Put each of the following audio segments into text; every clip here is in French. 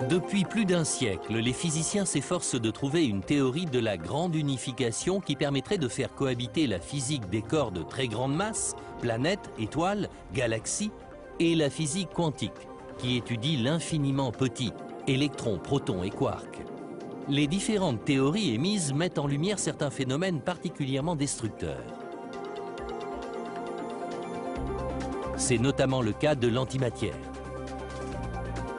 Depuis plus d'un siècle, les physiciens s'efforcent de trouver une théorie de la grande unification qui permettrait de faire cohabiter la physique des corps de très grande masse, planètes, étoiles, galaxies, et la physique quantique, qui étudie l'infiniment petit, électrons, protons et quarks. Les différentes théories émises mettent en lumière certains phénomènes particulièrement destructeurs. C'est notamment le cas de l'antimatière.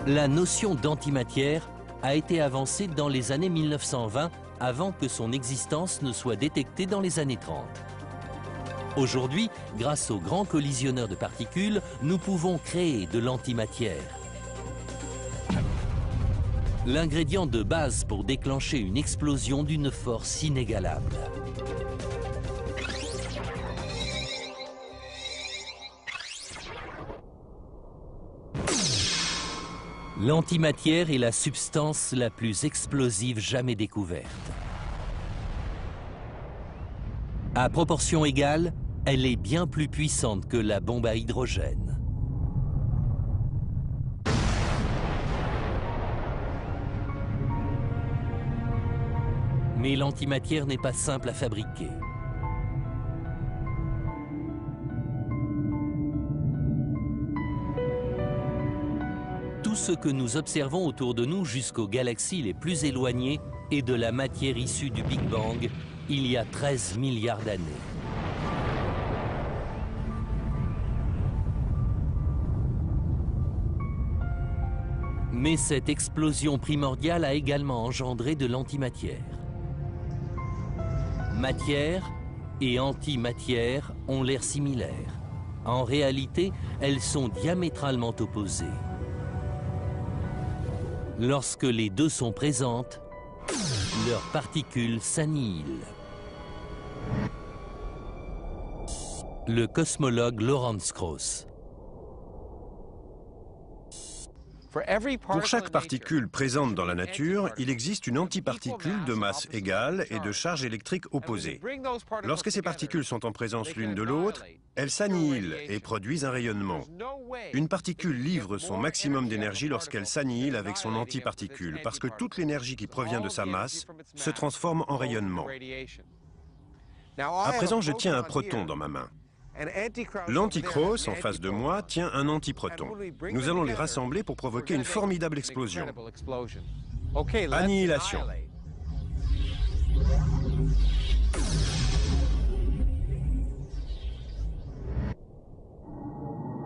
La notion d'antimatière a été avancée dans les années 1920 avant que son existence ne soit détectée dans les années 30. Aujourd'hui, grâce aux grands collisionneurs de particules, nous pouvons créer de l'antimatière. L'ingrédient de base pour déclencher une explosion d'une force inégalable. L'antimatière est la substance la plus explosive jamais découverte. À proportion égale, elle est bien plus puissante que la bombe à hydrogène. Mais l'antimatière n'est pas simple à fabriquer. Tout ce que nous observons autour de nous jusqu'aux galaxies les plus éloignées est de la matière issue du Big Bang il y a 13 milliards d'années. Mais cette explosion primordiale a également engendré de l'antimatière. Matière et antimatière ont l'air similaires. En réalité, elles sont diamétralement opposées. Lorsque les deux sont présentes, leurs particules s'annihilent. Le cosmologue Lawrence Krauss. Pour chaque particule présente dans la nature, il existe une antiparticule de masse égale et de charge électrique opposée. Lorsque ces particules sont en présence l'une de l'autre, elles s'annihilent et produisent un rayonnement. Une particule livre son maximum d'énergie lorsqu'elle s'annihile avec son antiparticule, parce que toute l'énergie qui provient de sa masse se transforme en rayonnement. À présent, je tiens un proton dans ma main. L'anti-Krauss, en face de moi, tient un antiproton. Nous allons les rassembler pour provoquer une formidable explosion. Annihilation.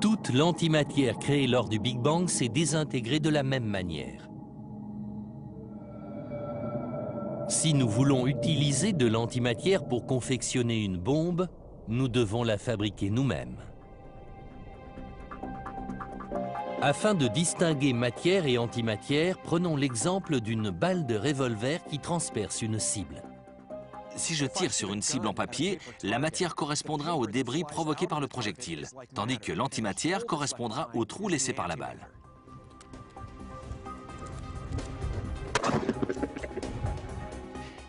Toute l'antimatière créée lors du Big Bang s'est désintégrée de la même manière. Si nous voulons utiliser de l'antimatière pour confectionner une bombe, nous devons la fabriquer nous-mêmes. Afin de distinguer matière et antimatière, prenons l'exemple d'une balle de revolver qui transperce une cible. Si je tire sur une cible en papier, la matière correspondra au débris provoqué par le projectile, tandis que l'antimatière correspondra au trou laissé par la balle.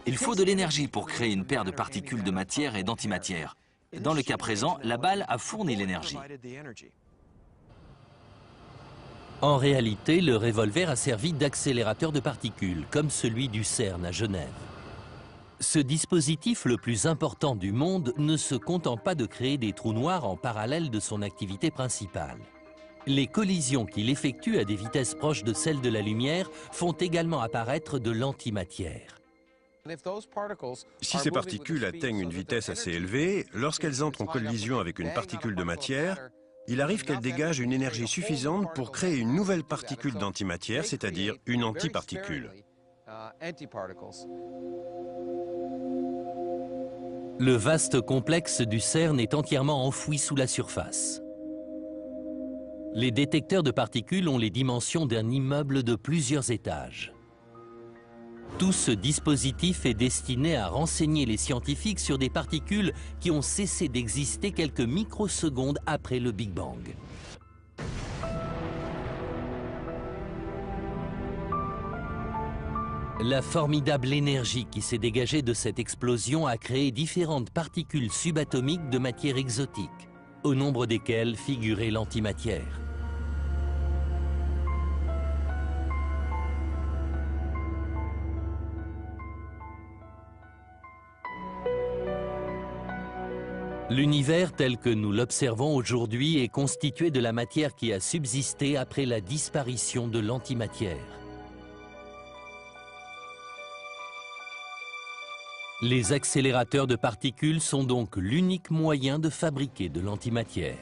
Il faut de l'énergie pour créer une paire de particules de matière et d'antimatière. Dans le cas présent, la balle a fourni l'énergie. En réalité, le revolver a servi d'accélérateur de particules, comme celui du CERN à Genève. Ce dispositif le plus important du monde ne se contente pas de créer des trous noirs en parallèle de son activité principale. Les collisions qu'il effectue à des vitesses proches de celles de la lumière font également apparaître de l'antimatière. Si ces particules atteignent une vitesse assez élevée, lorsqu'elles entrent en collision avec une particule de matière, il arrive qu'elles dégagent une énergie suffisante pour créer une nouvelle particule d'antimatière, c'est-à-dire une antiparticule. Le vaste complexe du CERN est entièrement enfoui sous la surface. Les détecteurs de particules ont les dimensions d'un immeuble de plusieurs étages. Tout ce dispositif est destiné à renseigner les scientifiques sur des particules qui ont cessé d'exister quelques microsecondes après le Big Bang. La formidable énergie qui s'est dégagée de cette explosion a créé différentes particules subatomiques de matière exotique, au nombre desquelles figurait l'antimatière. L'univers tel que nous l'observons aujourd'hui est constitué de la matière qui a subsisté après la disparition de l'antimatière. Les accélérateurs de particules sont donc l'unique moyen de fabriquer de l'antimatière.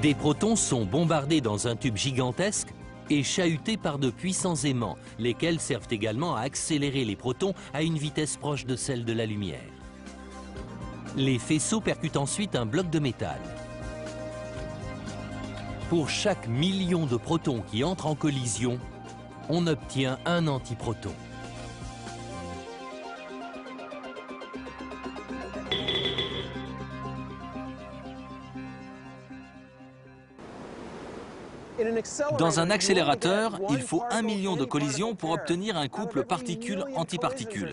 Des protons sont bombardés dans un tube gigantesque et chahutés par de puissants aimants, lesquels servent également à accélérer les protons à une vitesse proche de celle de la lumière. Les faisceaux percutent ensuite un bloc de métal. Pour chaque million de protons qui entrent en collision, on obtient un antiproton. Dans un accélérateur, il faut 1 million de collisions pour obtenir un couple particule-antiparticule.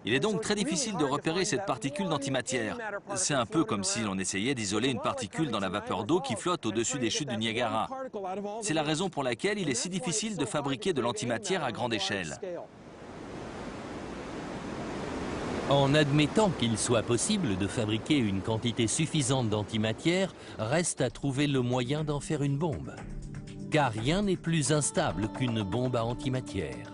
Il est donc très difficile de repérer cette particule d'antimatière. C'est un peu comme si l'on essayait d'isoler une particule dans la vapeur d'eau qui flotte au-dessus des chutes du Niagara. C'est la raison pour laquelle il est si difficile de fabriquer de l'antimatière à grande échelle. En admettant qu'il soit possible de fabriquer une quantité suffisante d'antimatière, reste à trouver le moyen d'en faire une bombe. Car rien n'est plus instable qu'une bombe à antimatière.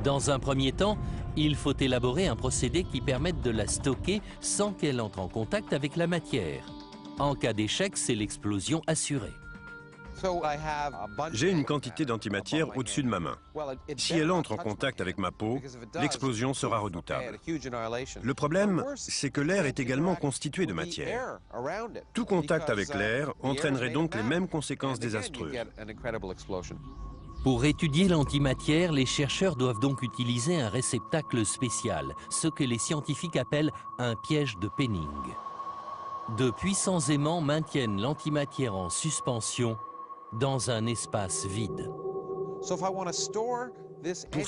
Dans un premier temps, il faut élaborer un procédé qui permette de la stocker sans qu'elle entre en contact avec la matière. En cas d'échec, c'est l'explosion assurée. J'ai une quantité d'antimatière au-dessus de ma main. Si elle entre en contact avec ma peau, l'explosion sera redoutable. Le problème, c'est que l'air est également constitué de matière. Tout contact avec l'air entraînerait donc les mêmes conséquences désastreuses. Pour étudier l'antimatière, les chercheurs doivent donc utiliser un réceptacle spécial, ce que les scientifiques appellent un piège de Penning. De puissants aimants maintiennent l'antimatière en suspension dans un espace vide. Pour